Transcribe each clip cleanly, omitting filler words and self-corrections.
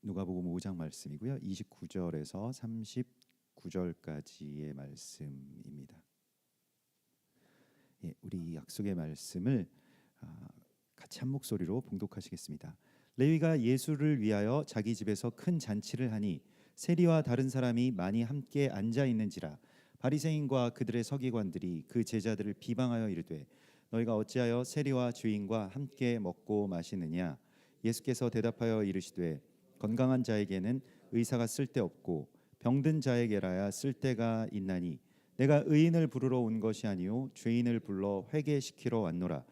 누가복음 5장 말씀이고요. 29절에서 39절까지의 말씀입니다. 우리 약속의 말씀을 같이 한 목소리로 봉독하시겠습니다. 레위가 예수를 위하여 자기 집에서 큰 잔치를 하니 세리와 다른 사람이 많이 함께 앉아 있는지라 바리새인과 그들의 서기관들이 그 제자들을 비방하여 이르되 너희가 어찌하여 세리와 주인과 함께 먹고 마시느냐. 예수께서 대답하여 이르시되 건강한 자에게는 의사가 쓸데없고 병든 자에게라야 쓸데가 있나니 내가 의인을 부르러 온 것이 아니요 죄인을 불러 회개시키러 왔노라.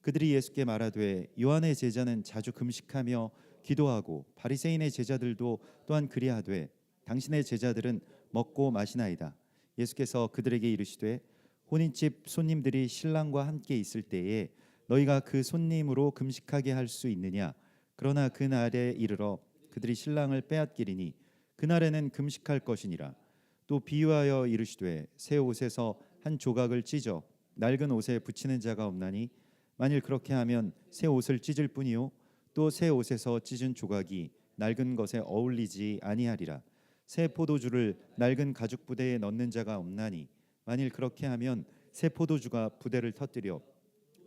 그들이 예수께 말하되 요한의 제자는 자주 금식하며 기도하고 바리새인의 제자들도 또한 그리하되 당신의 제자들은 먹고 마시나이다. 예수께서 그들에게 이르시되 혼인집 손님들이 신랑과 함께 있을 때에 너희가 그 손님으로 금식하게 할 수 있느냐. 그러나 그 날에 이르러 그들이 신랑을 빼앗기리니 그날에는 금식할 것이니라. 또 비유하여 이르시되 새 옷에서 한 조각을 찢어 낡은 옷에 붙이는 자가 없나니 만일 그렇게 하면 새 옷을 찢을 뿐이요 또 새 옷에서 찢은 조각이 낡은 것에 어울리지 아니하리라. 새 포도주를 낡은 가죽 부대에 넣는 자가 없나니 만일 그렇게 하면 새 포도주가 부대를 터뜨려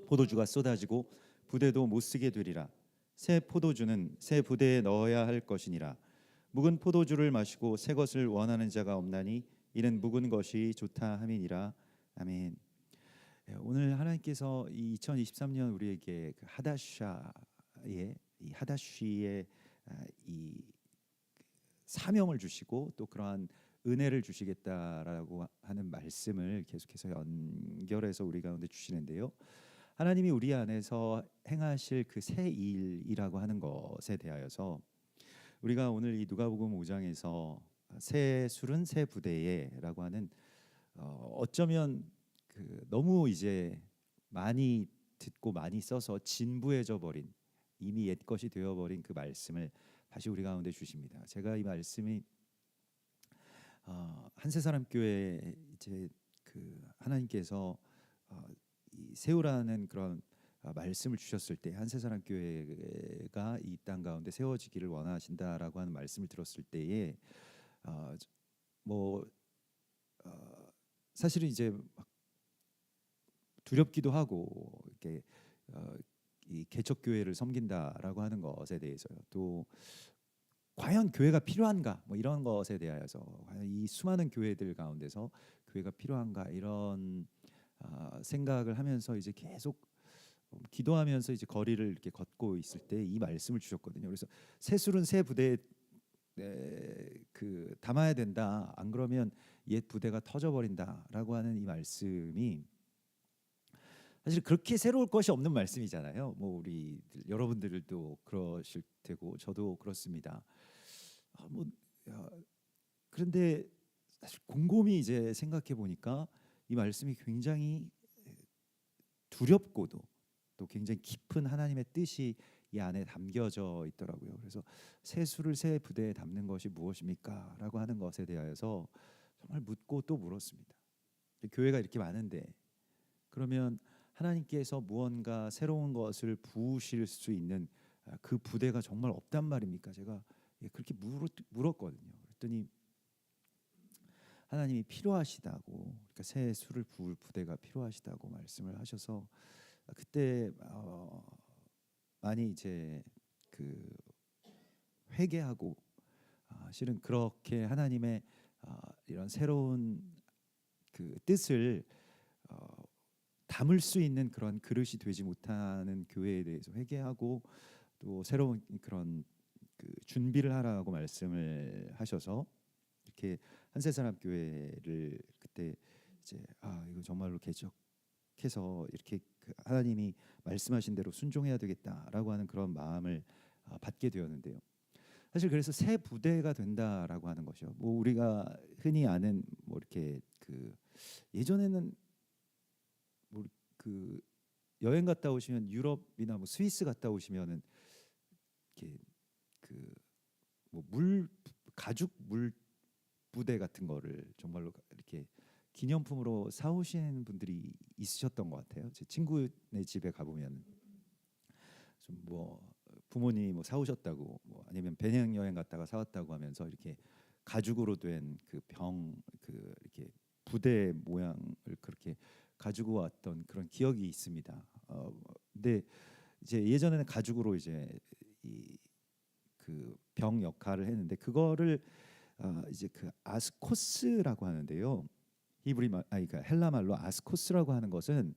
포도주가 쏟아지고 부대도 못 쓰게 되리라. 새 포도주는 새 부대에 넣어야 할 것이니라. 묵은 포도주를 마시고 새 것을 원하는 자가 없나니 이는 묵은 것이 좋다 함이니라. 아멘. 오늘 하나님께서 이 2023년 우리에게 그 하다쉬의 이 사명을 주시고 또 그러한 은혜를 주시겠다라고 하는 말씀을 계속해서 연결해서 우리 가운데 주시는데요. 하나님이 우리 안에서 행하실 그 새 일이라고 하는 것에 대하여서 우리가 오늘 이 누가복음 5장에서 새 술은 새 부대에라고 하는 어쩌면 그 너무 이제 많이 듣고 많이 써서 진부해져 버린 이미 옛것이 되어버린 그 말씀을 다시 우리 가운데 주십니다. 제가 이 말씀이 한새사람 교회 이제 그 하나님께서 이 세우라는 그런 말씀을 주셨을 때 한새사람 교회가 이 땅 가운데 세워지기를 원하신다라고 하는 말씀을 들었을 때에 뭐 사실은 이제 막 두렵기도 하고 이렇게 이 개척 교회를 섬긴다라고 하는 것에 대해서요. 또 과연 교회가 필요한가 뭐 이런 것에 대하여서 과연 이 수많은 교회들 가운데서 교회가 필요한가 이런 생각을 하면서 이제 계속 기도하면서 이제 거리를 이렇게 걷고 있을 때 이 말씀을 주셨거든요. 그래서 새 술은 새 부대에 그 담아야 된다. 안 그러면 옛 부대가 터져버린다라고 하는 이 말씀이 사실 그렇게 새로울 것이 없는 말씀이잖아요. 뭐 우리 여러분들도 그러실 테고 저도 그렇습니다. 그런데 사실 곰곰이 이제 생각해 보니까 이 말씀이 굉장히 두렵고도 또 굉장히 깊은 하나님의 뜻이 이 안에 담겨져 있더라고요. 그래서 새 술을 새 부대에 담는 것이 무엇입니까? 라고 하는 것에 대하여서 정말 묻고 또 물었습니다. 교회가 이렇게 많은데 그러면 하나님께서 무언가 새로운 것을 부으실 수 있는 그 부대가 정말 없단 말입니까? 제가 그렇게 물었거든요. 그랬더니 하나님이 필요하시다고, 그러니까 새 술을 부을 부대가 필요하시다고 말씀을 하셔서 그때 많이 이제 그 회개하고 실은 그렇게 하나님의 이런 새로운 그 뜻을 담을 수 있는 그런 그릇이 되지 못하는 교회에 대해서 회개하고 또 새로운 그런 그 준비를 하라고 말씀을 하셔서 이렇게 한새사람 교회를 그때 이제 이거 정말로 개척해서 이렇게 그 하나님이 말씀하신 대로 순종해야 되겠다라고 하는 그런 마음을 받게 되었는데요. 사실 그래서 새 부대가 된다라고 하는 것이요. 뭐 우리가 흔히 아는 뭐 이렇게 그 예전에는 뭐 그 여행 갔다 오시면 유럽이나 뭐 스위스 갔다 오시면은 이렇게 그 뭐 물 가죽 물 부대 같은 거를 정말로 이렇게 기념품으로 사오시는 분들이 있으셨던 것 같아요. 제 친구네 집에 가보면 좀 뭐 부모님이 뭐 사오셨다고, 뭐 아니면 배낭여행 갔다가 사왔다고 하면서 이렇게 가죽으로 된 그 병, 그 이렇게 부대 모양을 그렇게 가지고 왔던 그런 기억이 있습니다. 근데 이제 예전에는 가죽으로 이제 이 그 병 역할을 했는데 그거를 이제 그 아스코스라고 하는데요. 히브리 말, 아니 그러니까 헬라 말로 아스코스라고 하는 것은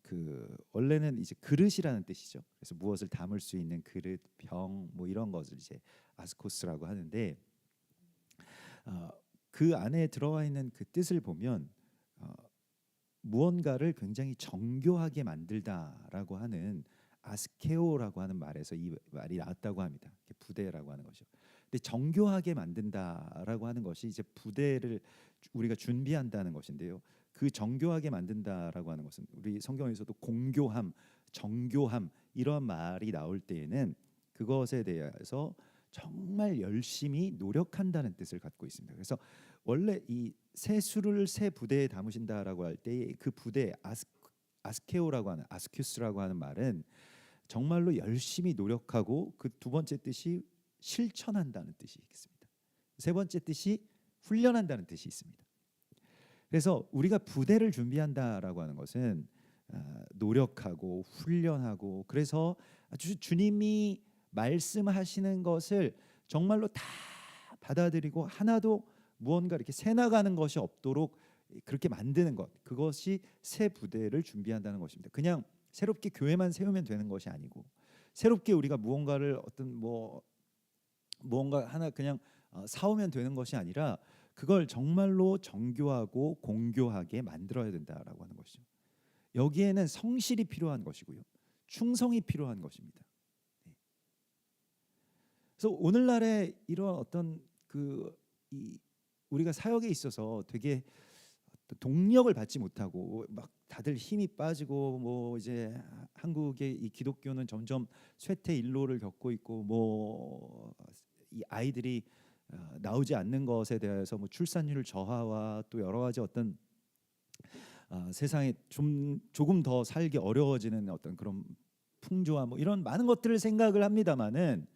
그 원래는 이제 그릇이라는 뜻이죠. 그래서 무엇을 담을 수 있는 그릇, 병, 뭐 이런 것을 이제 아스코스라고 하는데 어, 그 안에 들어와 있는 그 뜻을 보면 어, 무언가를 굉장히 정교하게 만들다라고 하는 아스케오라고 하는 말에서 이 말이 나왔다고 합니다. 부대라고 하는 것이요. 근데 정교하게 만든다라고 하는 것이 이제 부대를 우리가 준비한다는 것인데요. 그 정교하게 만든다라고 하는 것은 우리 성경에서도 공교함, 정교함 이런 말이 나올 때에는 그것에 대해서 정말 열심히 노력한다는 뜻을 갖고 있습니다. 그래서 원래 이 새 술을 새 부대에 담으신다라고 할 때 그 부대 아스케오라고 하는 아스큐스라고 하는 말은 정말로 열심히 노력하고 그 두 번째 뜻이 실천한다는 뜻이 있습니다. 세 번째 뜻이 훈련한다는 뜻이 있습니다. 그래서 우리가 부대를 준비한다라고 하는 것은 노력하고 훈련하고 그래서 아주 주님이 말씀하시는 것을 정말로 다 받아들이고 하나도 무언가 이렇게 새나가는 것이 없도록 그렇게 만드는 것, 그것이 새 부대를 준비한다는 것입니다. 그냥 새롭게 교회만 세우면 되는 것이 아니고 새롭게 우리가 무언가를 어떤 무언가 하나 그냥 사오면 되는 것이 아니라 그걸 정말로 정교하고 공교하게 만들어야 된다라고 하는 것이죠. 여기에는 성실이 필요한 것이고요, 충성이 필요한 것입니다. 그래서 오늘날에 이런 어떤 우리가 사역에 있어서 되게 동력을 받지 못하고 막 다들 힘이 빠지고 뭐 이제 한국의 이 기독교는 점점 쇠퇴 일로를 겪고 있고 뭐 이 아이들이 나오지 않는 것에 대해서 뭐 출산율 저하와 또 여러 가지 어떤 세상에 조금 더 살기 어려워지는 어떤 그런 풍조와 뭐 이런 많은 것들을 생각을 합니다만은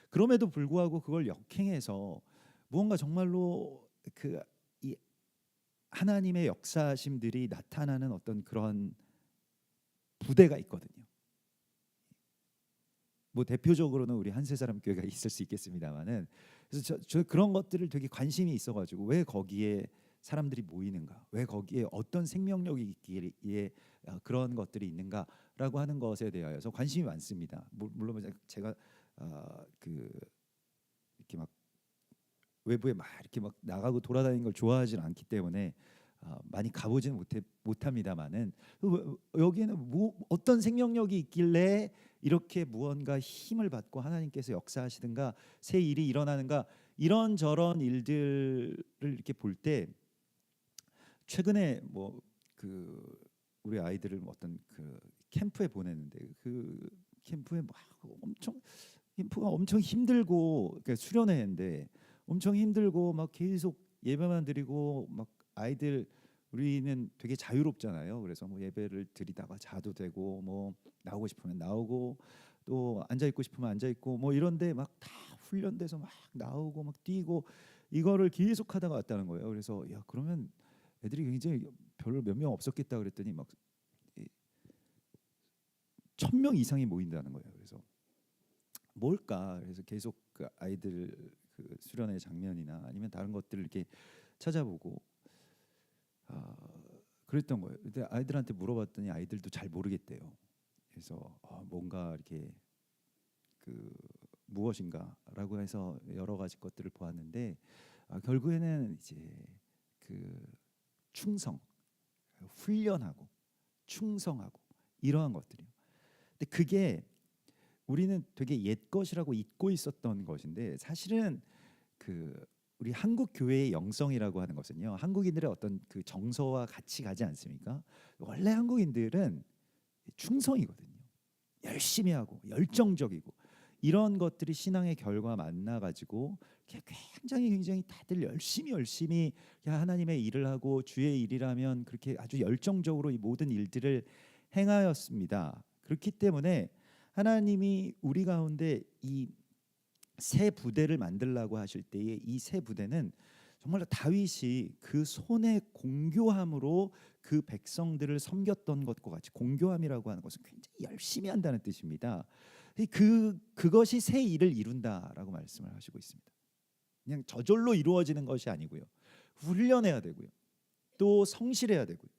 그럼에도 불구하고 그걸 역행해서 무언가 정말로 이 하나님의 역사심들이 나타나는 어떤 그런 부대가 있거든요. 뭐 대표적으로는 우리 한세사람교회가 있을 수 있겠습니다만은 그래서 저 그런 것들을 되게 관심이 있어가지고 왜 거기에 사람들이 모이는가, 왜 거기에 어떤 생명력이 있기에 그런 것들이 있는가라고 하는 것에 대하여서 관심이 많습니다. 물론 제가 이렇게 막 외부에 막 이렇게 막 나가고 돌아다니는 걸 좋아하지는 않기 때문에 많이 가보지는 못합니다만은 여기에는 어떤 생명력이 있길래 이렇게 무언가 힘을 받고 하나님께서 역사하시든가 새 일이 일어나는가 이런저런 일들을 이렇게 볼 때 최근에 우리 아이들을 어떤 캠프에 보냈는데 그 캠프에 캠프가 엄청 힘들고 그러니까 수련회인데 엄청 힘들고 막 계속 예배만 드리고 막 아이들 우리는 되게 자유롭잖아요. 그래서 뭐 예배를 드리다가 자도 되고 뭐 나오고 싶으면 나오고 또 앉아 있고 싶으면 앉아 있고 뭐 이런데 막 다 훈련돼서 막 나오고 막 뛰고 이거를 계속 하다가 왔다는 거예요. 그래서 야 그러면 애들이 굉장히 별로 몇 명 없었겠다 그랬더니 막 1,000명 이상이 모인다는 거예요. 그래서 뭘까? 그래서 계속 그 아이들 수련회 장면이나 아니면 다른 것들을 이렇게 찾아보고 그랬던 거예요. 근데 아이들한테 물어봤더니 아이들도 잘 모르겠대요. 그래서 뭔가 이렇게 무엇인가라고 해서 여러 가지 것들을 보았는데 결국에는 이제 충성, 훈련하고 충성하고 이러한 것들이요. 근데 그게 우리는 되게 옛 것이라고 잊고 있었던 것인데 사실은 우리 한국 교회의 영성이라고 하는 것은요, 한국인들의 어떤 정서와 같이 가지 않습니까? 원래 한국인들은 충성이거든요. 열심히 하고 열정적이고 이런 것들이 신앙의 결과 만나 가지고 굉장히 다들 열심히 하나님의 일을 하고 주의 일이라면 그렇게 아주 열정적으로 이 모든 일들을 행하였습니다. 그렇기 때문에 하나님이 우리 가운데 이 새 부대를 만들라고 하실 때에 이 새 부대는 정말로 다윗이 그 손의 공교함으로 그 백성들을 섬겼던 것과 같이, 공교함이라고 하는 것은 굉장히 열심히 한다는 뜻입니다. 그것이 새 일을 이룬다라고 말씀을 하시고 있습니다. 그냥 저절로 이루어지는 것이 아니고요, 훈련해야 되고요, 또 성실해야 되고요,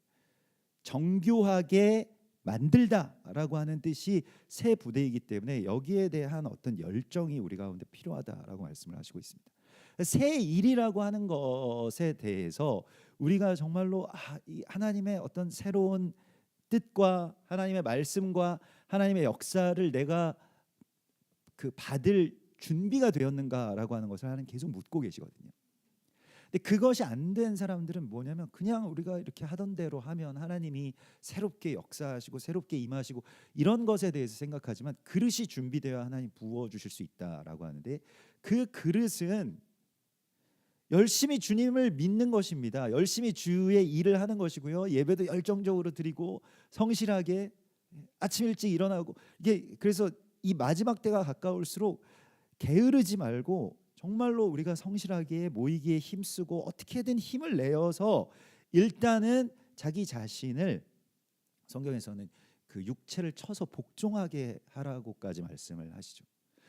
정교하게 만들다라고 하는 뜻이 새 부대이기 때문에 여기에 대한 어떤 열정이 우리 가운데 필요하다라고 말씀을 하시고 있습니다. 새 일이라고 하는 것에 대해서 우리가 정말로 이 하나님의 어떤 새로운 뜻과 하나님의 말씀과 하나님의 역사를 내가 그 받을 준비가 되었는가라고 하는 것을 하나님 계속 묻고 계시거든요. 근데 그것이 안 된 사람들은 뭐냐면 그냥 우리가 이렇게 하던 대로 하면 하나님이 새롭게 역사하시고 새롭게 임하시고 이런 것에 대해서 생각하지만, 그릇이 준비되어야 하나님 부어 주실 수 있다라고 하는데, 그 그릇은 열심히 주님을 믿는 것입니다. 열심히 주의 일을 하는 것이고요, 예배도 열정적으로 드리고 성실하게 아침 일찍 일어나고, 이게 그래서 이 마지막 때가 가까울수록 게으르지 말고 정말로 우리가 성실하게 모이기에 힘쓰고 어떻게든 힘을 내어서 일단은 자기 자신을, 성경에서는 그 육체를 쳐서 복종하게 하라고까지 말씀을 하시죠.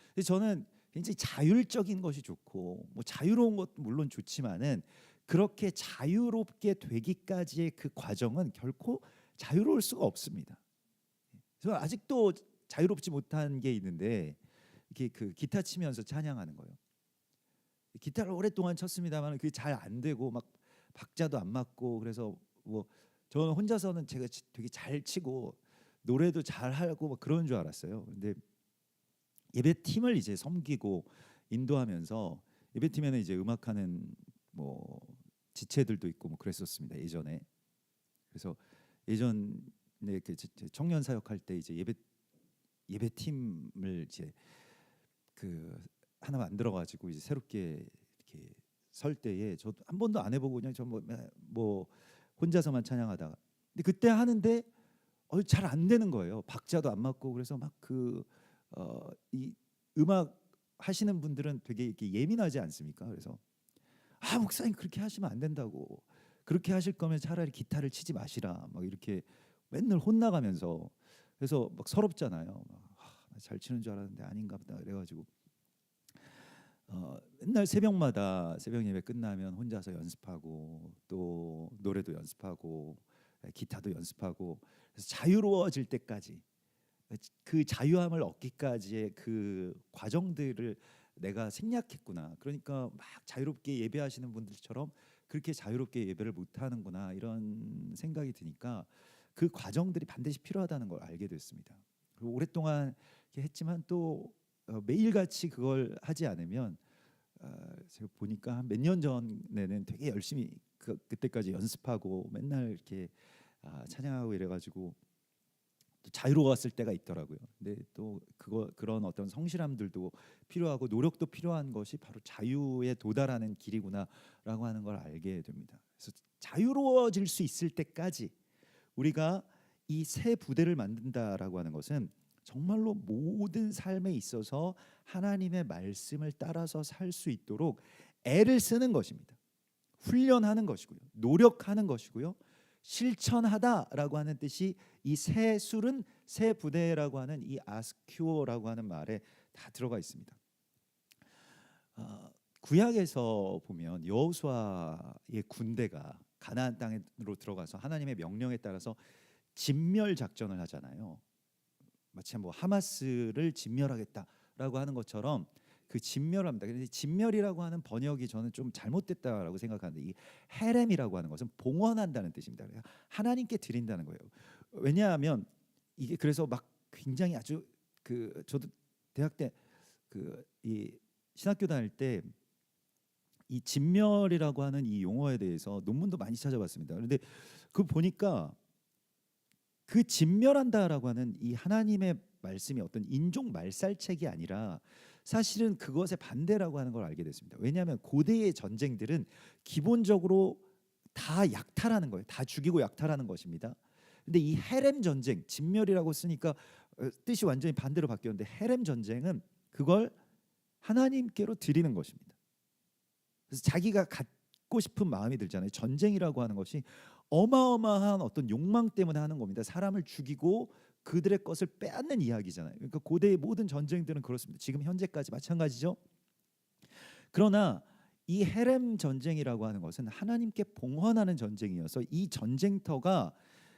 근데 저는 굉장히 자율적인 것이 좋고, 뭐 자유로운 것도 물론 좋지만은 그렇게 자유롭게 되기까지의 그 과정은 결코 자유로울 수가 없습니다. 저는 아직도 자유롭지 못한 게 있는데, 이렇게 그 기타 치면서 찬양하는 거예요. 기타를 오랫동안 쳤습니다만 그게 잘 안 되고 막 박자도 안 맞고, 그래서 뭐 저는 혼자서는 제가 되게 잘 치고 노래도 잘 하고 막 그런 줄 알았어요. 근데 예배팀을 이제 섬기고 인도하면서, 예배팀에는 이제 음악하는 뭐 지체들도 있고 뭐 그랬었습니다, 예전에. 그래서 예전에 그 청년 사역할 때 이제 예배팀을 이제 그 하나 만들어 가지고 이제 새롭게 이렇게 설 때에 저 한 번도 안 해보고 그냥 뭐 혼자서만 찬양하다가, 근데 그때 하는데 잘 안 되는 거예요. 박자도 안 맞고. 그래서 막 이 음악 하시는 분들은 되게 이렇게 예민하지 않습니까? 그래서 목사님 그렇게 하시면 안 된다고, 그렇게 하실 거면 차라리 기타를 치지 마시라, 막 이렇게 맨날 혼나가면서, 그래서 막 서럽잖아요. 잘 치는 줄 알았는데 아닌가 보다 그래가지고 맨날 새벽마다 새벽 예배 끝나면 혼자서 연습하고 또 노래도 연습하고 기타도 연습하고, 그래서 자유로워질 때까지, 그 자유함을 얻기까지의 그 과정들을 내가 생략했구나. 그러니까 막 자유롭게 예배하시는 분들처럼 그렇게 자유롭게 예배를 못 하는구나, 이런 생각이 드니까 그 과정들이 반드시 필요하다는 걸 알게 됐습니다. 그리고 오랫동안 이렇게 했지만 또 매일같이 그걸 하지 않으면, 제가 보니까 몇 년 전에는 되게 열심히 그때까지 연습하고 맨날 이렇게 찬양하고 이래가지고 또 자유로웠을 때가 있더라고요. 근데 또 그런 어떤 성실함들도 필요하고 노력도 필요한 것이 바로 자유에 도달하는 길이구나라고 하는 걸 알게 됩니다. 그래서 자유로워질 수 있을 때까지 우리가 이 새 부대를 만든다라고 하는 것은 정말로 모든 삶에 있어서 하나님의 말씀을 따라서 살 수 있도록 애를 쓰는 것입니다. 훈련하는 것이고요, 노력하는 것이고요, 실천하다라고 하는 뜻이 이 새 술은 새 부대라고 하는 이 아스큐오라고 하는 말에 다 들어가 있습니다. 구약에서 보면 여호수아의 군대가 가나안 땅으로 들어가서 하나님의 명령에 따라서 진멸 작전을 하잖아요. 마치 뭐 하마스를 진멸하겠다라고 하는 것처럼 그 진멸합니다. 그런데 진멸이라고 하는 번역이 저는 좀 잘못됐다라고 생각하는데, 이 헤렘이라고 하는 것은 봉헌한다는 뜻입니다. 하나님께 드린다는 거예요. 왜냐하면 이게 그래서 막 굉장히 아주 저도 대학 때 이 신학교 다닐 때 이 진멸이라고 하는 이 용어에 대해서 논문도 많이 찾아봤습니다. 그런데 그 보니까 그 진멸한다라고 하는 이 하나님의 말씀이 어떤 인종 말살책이 아니라 사실은 그것의 반대라고 하는 걸 알게 됐습니다. 왜냐하면 고대의 전쟁들은 기본적으로 다 약탈하는 거예요. 다 죽이고 약탈하는 것입니다. 근데 이 헤렘 전쟁, 진멸이라고 쓰니까 뜻이 완전히 반대로 바뀌었는데 헤렘 전쟁은 그걸 하나님께로 드리는 것입니다. 그래서 자기가 갖고 싶은 마음이 들잖아요. 전쟁이라고 하는 것이 어마어마한 어떤 욕망 때문에 하는 겁니다. 사람을 죽이고 그들의 것을 빼앗는 이야기잖아요. 그러니까 고대의 모든 전쟁들은 그렇습니다. 지금 현재까지 마찬가지죠. 그러나 이 헤렘 전쟁이라고 하는 것은 하나님께 봉헌하는 전쟁이어서 이 전쟁터가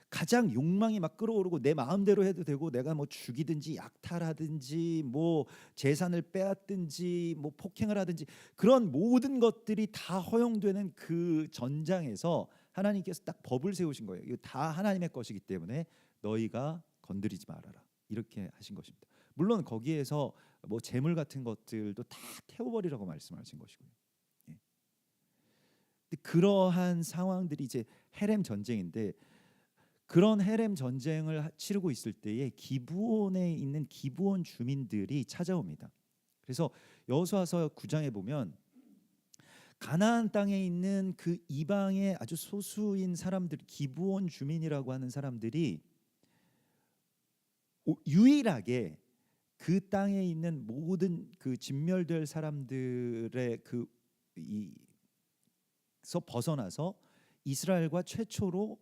가장 욕망이 막 끌어오르고 내 마음대로 해도 되고 내가 뭐 죽이든지 약탈하든지 뭐 재산을 빼앗든지 뭐 폭행을 하든지 그런 모든 것들이 다 허용되는 그 전장에서 하나님께서 딱 법을 세우신 거예요. 이거 다 하나님의 것이기 때문에 너희가 건드리지 말아라. 이렇게 하신 것입니다. 물론 거기에서 뭐 재물 같은 것들도 다 태워버리라고 말씀하신 것이고요. 예. 근데 그러한 상황들이 이제 헤렘 전쟁인데 그런 헤렘 전쟁을 치르고 있을 때에 기브온에 있는 기브온 주민들이 찾아옵니다. 그래서 여호수아서 9장에 보면 가나안 땅에 있는 그 이방의 아주 소수인 사람들, 기브온 주민이라고 하는 사람들이 유일하게 그 땅에 있는 모든 그 진멸될 사람들의 그이서 벗어나서 이스라엘과 최초로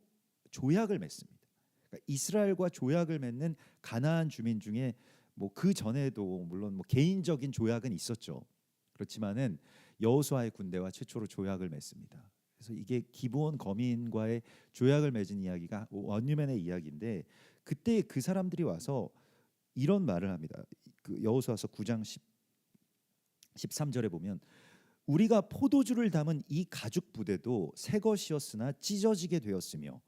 조약을 맺습니다. 그러니까 이스라엘과 조약을 맺는 가나안 주민 중에 뭐 그 전에도 물론 뭐 개인적인 조약은 있었죠. 그렇지만은 여호수아의 군대와 최초로 조약을 맺습니다. 그래서 이게 기브온 거민과의 조약을 맺은 이야기가 원유맨의 이야기인데 그때 그 사람들이 와서 이런 말을 합니다. 그 여호수아서 9장 13절에 보면 우리가 포도주를 담은 이 가죽 부대도 새 것이었으나 찢어지게 되었으며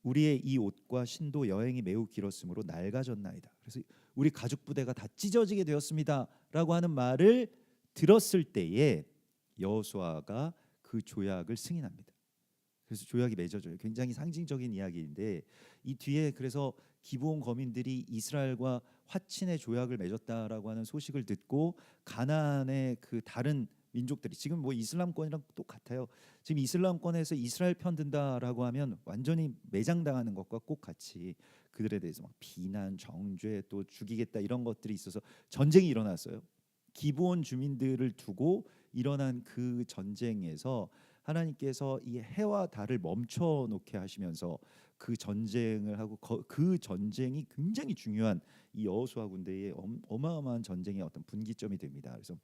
우리의 이 옷과 신도 여행이 매우 길었으므로 낡아졌나이다. 그래서 우리 가죽 부대가 다 찢어지게 되었습니다라고 하는 말을 들었을 때에 여호수아가 그 조약을 승인합니다. 그래서 조약이 맺어져요. 굉장히 상징적인 이야기인데 이 뒤에 그래서 기브온 거민들이 이스라엘과 화친의 조약을 맺었다라고 하는 소식을 듣고 가나안의 그 다른 민족들이 지금 뭐 이슬람권이랑 똑같아요. 지금 이슬람권에서 이스라엘 편 든다라고 하면 완전히 매장당하는 것과 꼭 같이 그들에 대해서 막 비난, 정죄, 또 죽이겠다 이런 것들이 있어서 전쟁이 일어났어요. 기브온 주민들을 두고 일어난 그 전쟁에서 하나님께서 이 해와 달을 멈춰 놓게 하시면서 그 전쟁을 하고 그 전쟁이 굉장히 중요한 이 여호수아 군대의 어마어마한 전쟁의 어떤 분기점이 됩니다. 그래서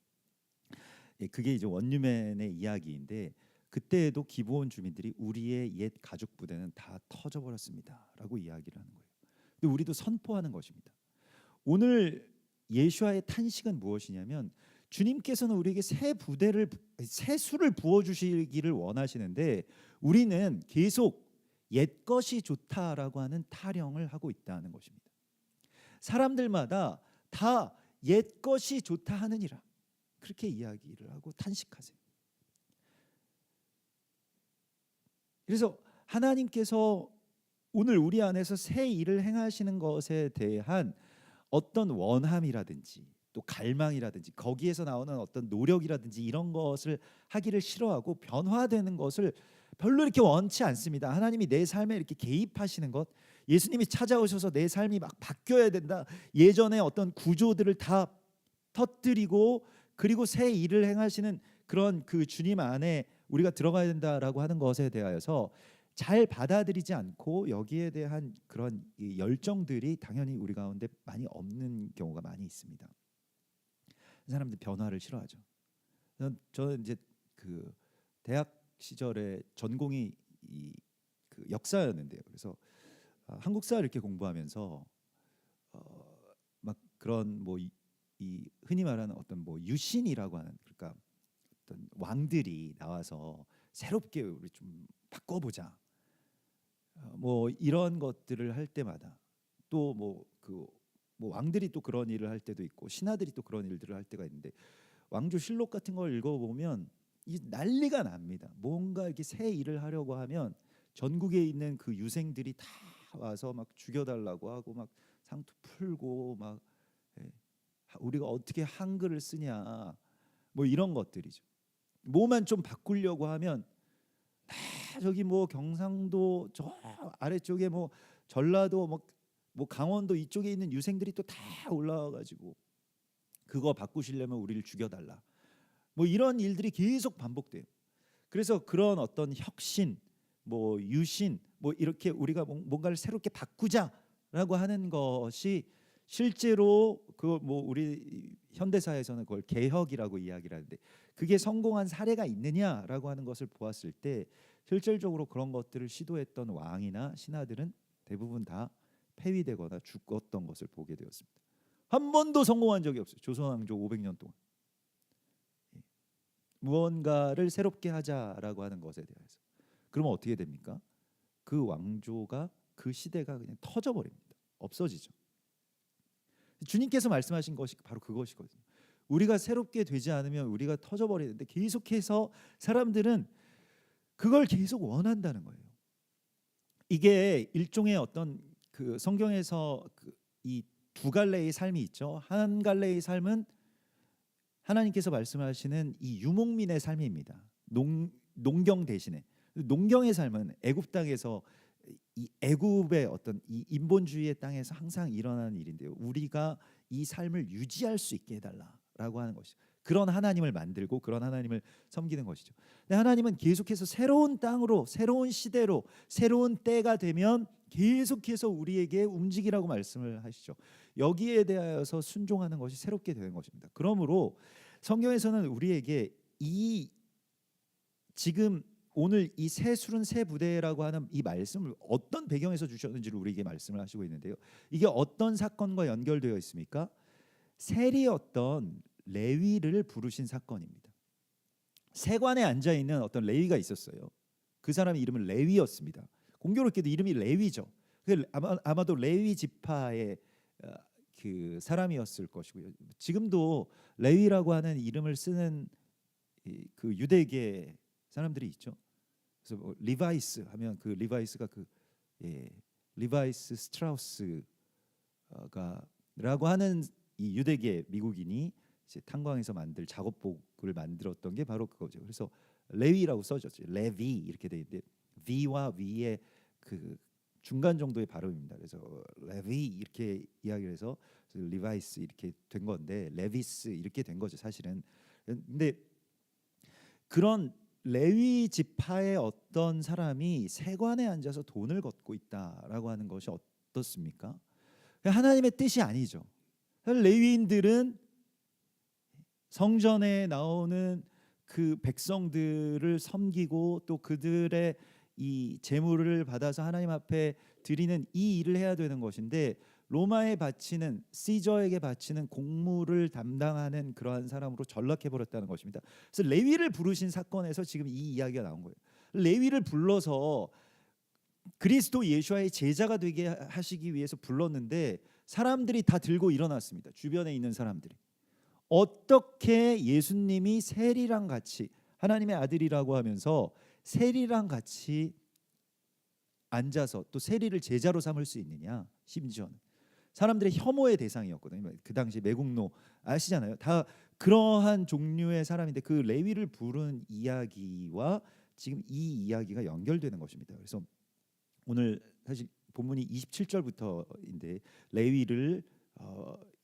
그게 이제 원유맨의 이야기인데 그때에도 기브온 주민들이 우리의 옛 가죽 부대는 다 터져버렸습니다라고 이야기를 하는 거예요. 근데 우리도 선포하는 것입니다. 오늘 예수와의 탄식은 무엇이냐면 주님께서는 우리에게 새 수를 부어 주시기를 원하시는데 우리는 계속 옛 것이 좋다라고 하는 타령을 하고 있다는 것입니다. 사람들마다 다 옛 것이 좋다 하느니라 그렇게 이야기를 하고 탄식하세요. 그래서 하나님께서 오늘 우리 안에서 새 일을 행하시는 것에 대한 어떤 원함이라든지 또 갈망이라든지 거기에서 나오는 어떤 노력이라든지 이런 것을 하기를 싫어하고 변화되는 것을 별로 이렇게 원치 않습니다. 하나님이 내 삶에 이렇게 개입하시는 것, 예수님이 찾아오셔서 내 삶이 막 바뀌어야 된다. 예전에 어떤 구조들을 다 터뜨리고 그리고 새 일을 행하시는 그런 그 주님 안에 우리가 들어가야 된다라고 하는 것에 대하여서 잘 받아들이지 않고 여기에 대한 그런 열정들이 당연히 우리 가운데 많이 없는 경우가 많이 있습니다. 사람들 변화를 싫어하죠. 저는 이제 그 대학 시절에 전공이 그 역사였는데요. 그래서 한국사 이렇게 공부하면서 막 그런 뭐 이 흔히 말하는 어떤 뭐 유신이라고 하는 그러니까 어떤 왕들이 나와서 새롭게 우리 좀 바꿔보자. 뭐 이런 것들을 할 때마다 또 뭐 뭐 왕들이 또 그런 일을 할 때도 있고 신하들이 또 그런 일들을 할 때가 있는데 왕조실록 같은 걸 읽어보면 이 난리가 납니다. 뭔가 이렇게 새 일을 하려고 하면 전국에 있는 그 유생들이 다 와서 막 죽여달라고 하고 막 상투 풀고 막 우리가 어떻게 한글을 쓰냐 뭐 이런 것들이죠. 뭐만 좀 바꾸려고 하면 다 저기 뭐 경상도 저 아래쪽에 뭐 전라도 뭐 뭐 강원도 이쪽에 있는 유생들이 또 다 올라와 가지고 그거 바꾸시려면 우리를 죽여달라. 뭐 이런 일들이 계속 반복돼요. 그래서 그런 어떤 혁신, 뭐 유신, 뭐 이렇게 우리가 뭔가를 새롭게 바꾸자라고 하는 것이 실제로 그 뭐 우리 현대사에서는 그걸 개혁이라고 이야기를 하는데 그게 성공한 사례가 있느냐라고 하는 것을 보았을 때 실질적으로 그런 것들을 시도했던 왕이나 신하들은 대부분 다 폐위되거나 죽었던 것을 보게 되었습니다. 한 번도 성공한 적이 없어요. 조선왕조 500년 동안. 무언가를 새롭게 하자라고 하는 것에 대해서. 그러면 어떻게 됩니까? 그 왕조가 그 시대가 그냥 터져버립니다. 없어지죠. 주님께서 말씀하신 것이 바로 그것이거든요. 우리가 새롭게 되지 않으면 우리가 터져버리는데 계속해서 사람들은 그걸 계속 원한다는 거예요. 이게 일종의 어떤 그 성경에서 이 두 갈래의 삶이 있죠. 한 갈래의 삶은 하나님께서 말씀하시는 이 유목민의 삶입니다. 농경 대신에 농경의 삶은 애굽 땅에서 이 애굽의 어떤 이 인본주의의 땅에서 항상 일어나는 일인데요. 우리가 이 삶을 유지할 수 있게 해달라라고 하는 것이죠. 그런 하나님을 만들고 그런 하나님을 섬기는 것이죠. 근데 하나님은 계속해서 새로운 땅으로, 새로운 시대로, 새로운 때가 되면 계속해서 우리에게 움직이라고 말씀을 하시죠. 여기에 대하여서 순종하는 것이 새롭게 되는 것입니다. 그러므로 성경에서는 우리에게 이 지금 오늘 이 새 술은 새 부대라고 하는 이 말씀을 어떤 배경에서 주셨는지를 우리에게 말씀을 하시고 있는데요. 이게 어떤 사건과 연결되어 있습니까? 세리였던 레위를 부르신 사건입니다. 세관에 앉아 있는 어떤 레위가 있었어요. 그 사람의 이름은 레위였습니다. 공교롭게도 이름이 레위죠. 아마도 레위 지파의 그 사람이었을 것이고요. 지금도 레위라고 하는 이름을 쓰는 그 유대계 사람들이 있죠. 그래서 뭐 리바이스 하면 그 리바이스가 리바이스 스트라우스가 라고 하는 이 유대계 미국인이 이제 탄광에서 만들 작업복을 만들었던 게 바로 그거죠. 그래서 레위라고 써졌죠. 레비 이렇게 돼 있는데 V와 V의 그 중간 정도의 발음입니다. 그래서 레비 이렇게 이야기를 해서 리바이스 이렇게 된 건데 레비스 이렇게 된 거죠. 사실은. 근데 그런 레위 지파의 어떤 사람이 세관에 앉아서 돈을 걷고 있다라고 하는 것이 어떻습니까? 하나님의 뜻이 아니죠. 레위인들은 성전에 나오는 그 백성들을 섬기고 또 그들의 이 제물을 받아서 하나님 앞에 드리는 이 일을 해야 되는 것인데 로마에 바치는 시저에게 바치는 공무를 담당하는 그러한 사람으로 전락해 버렸다는 것입니다. 그래서 레위를 부르신 사건에서 지금 이 이야기가 나온 거예요. 레위를 불러서 그리스도 예수와의 제자가 되게 하시기 위해서 불렀는데 사람들이 다 들고 일어났습니다. 주변에 있는 사람들이. 어떻게 예수님이 세리랑 같이 하나님의 아들이라고 하면서 세리랑 같이 앉아서 또 세리를 제자로 삼을 수 있느냐? 심지어는 사람들의 혐오의 대상이었거든요. 그 당시 매국노 아시잖아요. 다 그러한 종류의 사람인데 그 레위를 부른 이야기와 지금 이 이야기가 연결되는 것입니다. 그래서 오늘 사실 본문이 27절부터인데 레위를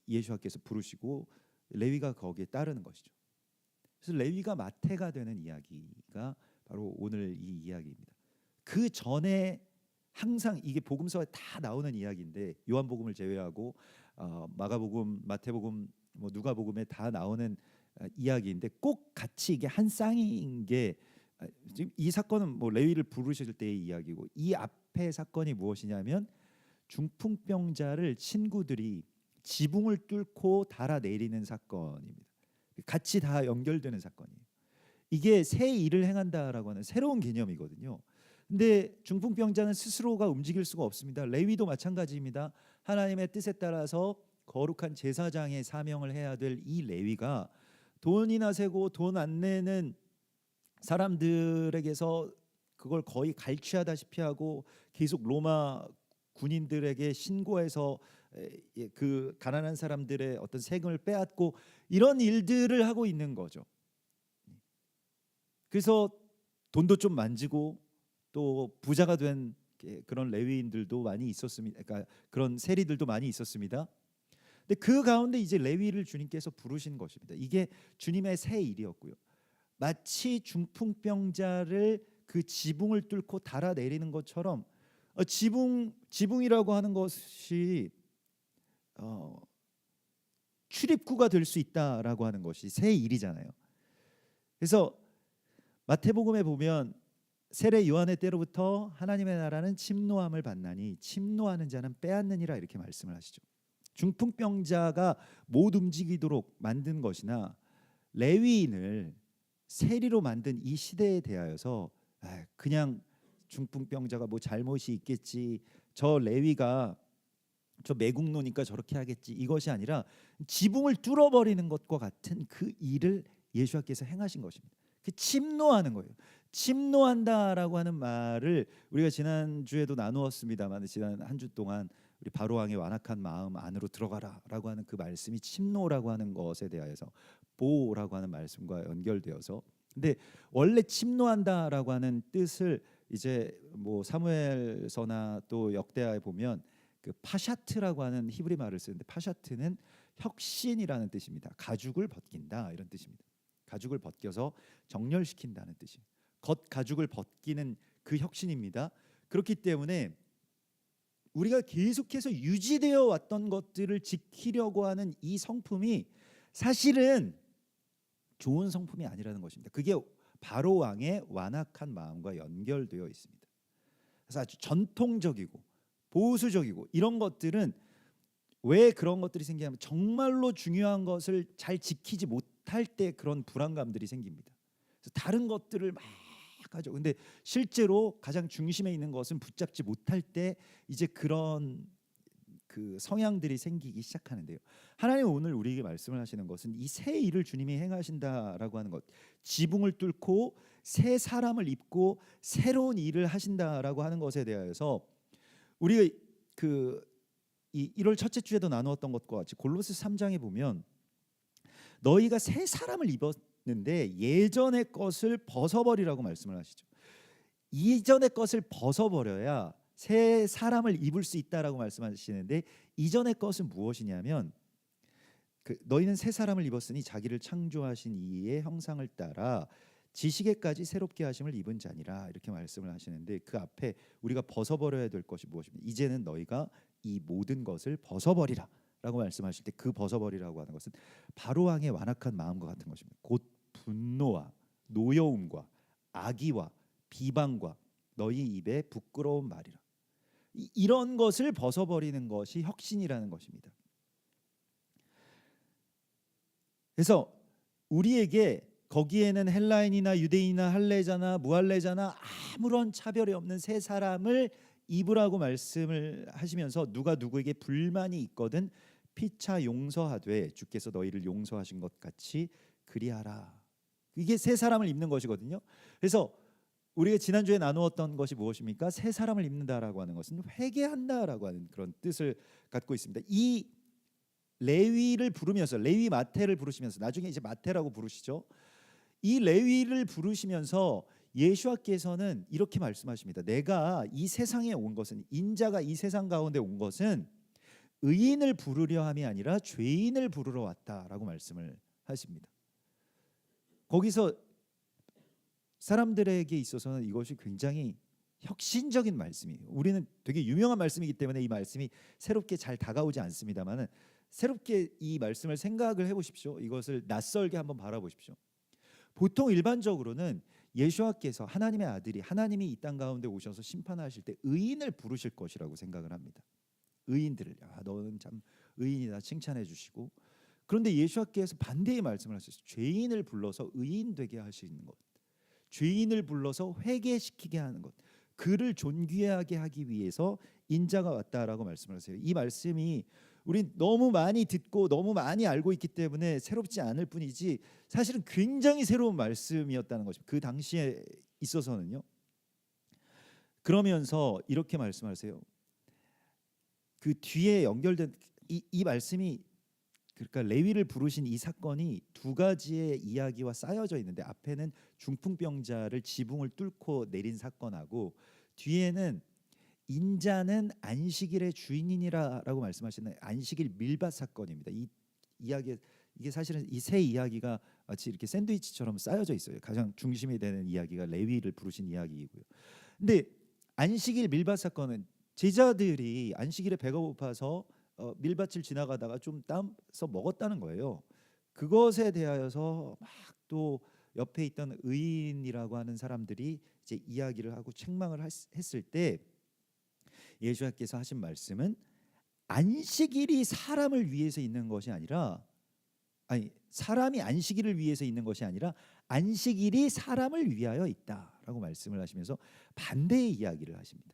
예수께서 부르시고 레위가 거기에 따르는 것이죠. 그래서 레위가 마태가 되는 이야기가 바로 오늘 이 이야기입니다. 그 전에 항상 이게 복음서에 다 나오는 이야기인데 요한복음을 제외하고 마가복음, 마태복음, 뭐 누가복음에 다 나오는 이야기인데 꼭 같이 이게 한 쌍인 게 지금 이 사건은 뭐 레위를 부르실 때의 이야기고 이 앞의 사건이 무엇이냐면 중풍병자를 친구들이 지붕을 뚫고 달아내리는 사건입니다. 같이 다 연결되는 사건이에요. 이게 새 일을 행한다라고 하는 새로운 개념이거든요. 근데 중풍병자는 스스로가 움직일 수가 없습니다. 레위도 마찬가지입니다. 하나님의 뜻에 따라서 거룩한 제사장의 사명을 해야 될 이 레위가 돈이나 세고 돈 안 내는 사람들에게서 그걸 거의 갈취하다시피 하고 계속 로마 군인들에게 신고해서 그 가난한 사람들의 어떤 세금을 빼앗고 이런 일들을 하고 있는 거죠. 그래서 돈도 좀 만지고 또 부자가 된 그런 레위인들도 많이 있었습니다. 그러니까 그런 세리들도 많이 있었습니다. 근데 그 가운데 이제 레위를 주님께서 부르신 것입니다. 이게 주님의 새 일이었고요. 마치 중풍병자를 그 지붕을 뚫고 달아내리는 것처럼 지붕이라고 하는 것이 출입구가 될 수 있다라고 하는 것이 새 일이잖아요. 그래서 마태복음에 보면 세례 요한의 때로부터 하나님의 나라는 침노함을 받나니 침노하는 자는 빼앗느니라 이렇게 말씀을 하시죠. 중풍병자가 못 움직이도록 만든 것이나 레위인을 세리로 만든 이 시대에 대하여서 그냥 중풍병자가 뭐 잘못이 있겠지, 저 레위가 저 매국노니까 저렇게 하겠지, 이것이 아니라 지붕을 뚫어버리는 것과 같은 그 일을 예수께서 행하신 것입니다. 그 침노하는 거예요. 침노한다라고 하는 말을 우리가 지난주에도 나누었습니다만, 지난 한 주 동안 우리 바로왕의 완악한 마음 안으로 들어가라라고 하는 그 말씀이 침노라고 하는 것에 대하여서 보호라고 하는 말씀과 연결되어서, 근데 원래 침노한다라고 하는 뜻을 이제 뭐 사무엘서나 또 역대하에 보면 그 파샤트라고 하는 히브리 말을 쓰는데, 파샤트는 혁신이라는 뜻입니다. 가죽을 벗긴다 이런 뜻입니다. 가죽을 벗겨서 정렬시킨다는 뜻이. 겉 가죽을 벗기는 그 혁신입니다. 그렇기 때문에 우리가 계속해서 유지되어 왔던 것들을 지키려고 하는 이 성품이 사실은 좋은 성품이 아니라는 것입니다. 그게 바로 왕의 완악한 마음과 연결되어 있습니다. 그래서 아주 전통적이고 보수적이고 이런 것들은 왜 그런 것들이 생기냐면 정말로 중요한 것을 잘 지키지 못할 때 그런 불안감들이 생깁니다. 그래서 다른 것들을 막 하죠. 근데 실제로 가장 중심에 있는 것은 붙잡지 못할 때 이제 그런 그 성향들이 생기기 시작하는데요. 하나님 오늘 우리에게 말씀을 하시는 것은 이 새 일을 주님이 행하신다라고 하는 것, 지붕을 뚫고 새 사람을 입고 새로운 일을 하신다라고 하는 것에 대하여서 우리가 그 1월 첫째 주에도 나누었던 것과 같이 골로새 3장에 보면 너희가 새 사람을 입었는데 예전의 것을 벗어버리라고 말씀을 하시죠. 이전의 것을 벗어버려야 새 사람을 입을 수 있다라고 말씀하시는데, 이전의 것은 무엇이냐면 너희는 새 사람을 입었으니 자기를 창조하신 이의 형상을 따라 지식에까지 새롭게 하심을 입은 자니라 이렇게 말씀을 하시는데, 그 앞에 우리가 벗어버려야 될 것이 무엇입니까? 이제는 너희가 이 모든 것을 벗어버리라 라고 말씀하실 때 그 벗어버리라고 하는 것은 바로왕의 완악한 마음과 같은 것입니다. 곧 분노와 노여움과 악의와 비방과 너희 입에 부끄러운 말이라. 이런 것을 벗어버리는 것이 혁신이라는 것입니다. 그래서 우리에게 거기에는 헬라인이나 유대인이나 할례자나 무할례자나 아무런 차별이 없는 새 사람을 입으라고 말씀을 하시면서 누가 누구에게 불만이 있거든 피차 용서하되 주께서 너희를 용서하신 것 같이 그리하라. 이게 새 사람을 입는 것이거든요. 그래서 우리가 지난주에 나누었던 것이 무엇입니까? 새 사람을 입는다라고 하는 것은 회개한다라고 하는 그런 뜻을 갖고 있습니다. 이 레위를 부르면서, 레위 마태를 부르시면서, 나중에 이제 마태라고 부르시죠. 이 레위를 부르시면서 예수께서는 이렇게 말씀하십니다. 내가 이 세상에 온 것은, 인자가 이 세상 가운데 온 것은 의인을 부르려 함이 아니라 죄인을 부르러 왔다라고 말씀을 하십니다. 거기서 사람들에게 있어서는 이것이 굉장히 혁신적인 말씀이에요. 우리는 되게 유명한 말씀이기 때문에 이 말씀이 새롭게 잘 다가오지 않습니다만은, 새롭게 이 말씀을 생각을 해보십시오. 이것을 낯설게 한번 바라보십시오. 보통 일반적으로는 예수와께서, 하나님의 아들이, 하나님이 이 땅 가운데 오셔서 심판하실 때 의인을 부르실 것이라고 생각을 합니다. 의인들을, 너는 참 의인이다 칭찬해 주시고, 그런데 예수와께서 반대의 말씀을 하셨어요. 죄인을 불러서 의인 되게 하시는 것, 죄인을 불러서 회개시키게 하는 것, 그를 존귀하게 하기 위해서 인자가 왔다라고 말씀을 하세요. 이 말씀이 우리 너무 많이 듣고 너무 많이 알고 있기 때문에 새롭지 않을 뿐이지 사실은 굉장히 새로운 말씀이었다는 것입니다. 그 당시에 있어서는요. 그러면서 이렇게 말씀하세요. 그 뒤에 연결된 이 말씀이, 그러니까 레위를 부르신 이 사건이 두 가지의 이야기와 쌓여져 있는데, 앞에는 중풍병자를 지붕을 뚫고 내린 사건하고 뒤에는 인자는 안식일의 주인이니라라고 말씀하시는 안식일 밀밭 사건입니다. 이 이야기 이게 사실은 이 세 이야기가 마치 이렇게 샌드위치처럼 쌓여져 있어요. 가장 중심이 되는 이야기가 레위를 부르신 이야기이고요. 근데 안식일 밀밭 사건은 제자들이 안식일에 배가 고파서 밀밭을 지나가다가 좀 따서 먹었다는 거예요. 그것에 대하여서 막 또 옆에 있던 의인이라고 하는 사람들이 이제 이야기를 하고 책망을 했을 때 예수님께서 하신 말씀은 안식일이 사람을 위해서 있는 것이 아니라 사람이 안식일을 위해서 있는 것이 아니라 안식일이 사람을 위하여 있다라고 말씀을 하시면서 반대의 이야기를 하십니다.